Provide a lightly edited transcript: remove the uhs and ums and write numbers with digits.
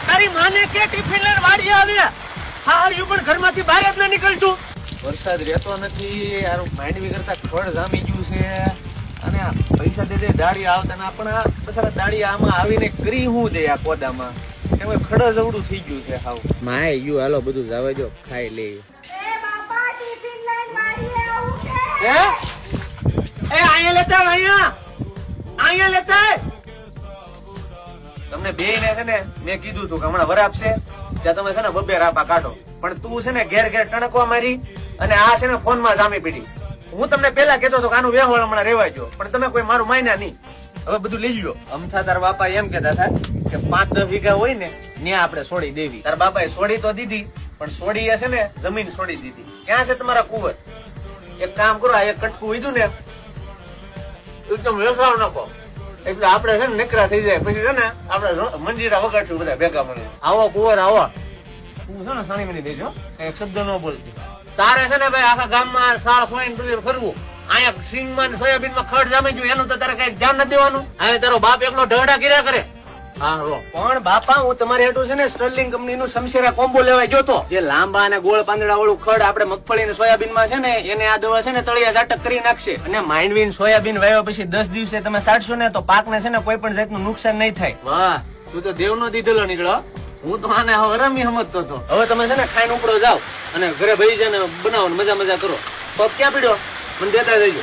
તારી માને કે ટિફિન લઈને વાડી આવે હા યુ પણ ઘરમાંથી બહાર જ ન નીકળતું વરસાદ રહેતો નથી યાર માંડવી કરતા ખોડ જામી ગયું છે અને આ પૈસા દે દાડી આવતા ને પણ આ બસારા દાડી આમાં આવીને કરી હું દે આ કોદામાં એમ ખડ જવડું થઈ ગયું છે હાવ માય યુ હાલો બધું જાવે જો ખાઈ લે હે એ અહીંયા લેતા અહીંયા લેતા તમને બે ને છે ને મેં કીધું તું કે હમણાં વરાપ છે ત્યાં તમે છે ને બબે રાપા કાઢો પણ તું છે ને ઘેર ઘેર ટણકવા મારી અને આ છે ને ફોન માં જામી પીડી હું તમને પેલા કેતો હતો કે આનું વ્યવહાર હમણાં રેવાય જો પણ તમે કોઈ મારું માન્યા નહીં હવે બધું લઈ લો અમથા તાર બાપા એમ કેતા હતા કે 5-10 વીઘા હોય ને ત્યાં આપણે છોડી દેવી તાર બાપાએ છોડી તો દીધી પણ છોડી છે ને જમીન છોડી દીધી ક્યાં છે તમારા કુંવર એક કામ કરો આ એક કટકું વીધું ને એકદમ વેસાવ નાખો એટલે આપડે છે ને નકરા થઈ જાય પછી છે ને આપડે મંજીરા વગાડશું બધા ભેગા મળે આવો કુંવર આવો તું છે ને સાણી મને દેજો એક શબ્દ ન બોલતી તારે છે ને ભાઈ આખા ગામમાં સાળ ફોઈન બધું ફરવું અહીંયા સિંગમાં સોયાબીન માં ખડ જામી ગયું એનું તો તારે કઈ ધ્યાન નથી દેવાનું અહીંયા તારો બાપ એકલો ઢગડા કર્યા કરે હા રો પણ બાપા હું તમારે હેઠું છે ને સ્ટર્લિંગ કંપની નું સમશેરા કોમ્બો લેવાય જોતો જે લાંબા અને ગોળ પાંદડા વાળું ખડ આપણે મગફળી ને સોયાબીન માં છે ને એને આ દવા છે ને તળિયા ઝાટક કરી નાખશે અને માંડવીન સોયાબીન વાવ્યા પછી 10 દિવસે તમે સાટશો ને તો પાક ને છે ને કોઈ પણ જાતનું નુકસાન નહીં થાય વાહ તું તો દેવ નો દીધેલો નીકળો હું તો આને હવે રમી સમજતો હતો હવે તમે છે ને ખાઈને ઉપડો જાઓ અને ઘરે ભાઈ છે ને બનાવો મજા કરો પગ ક્યાં પીડ્યો મને દેતા જઈજો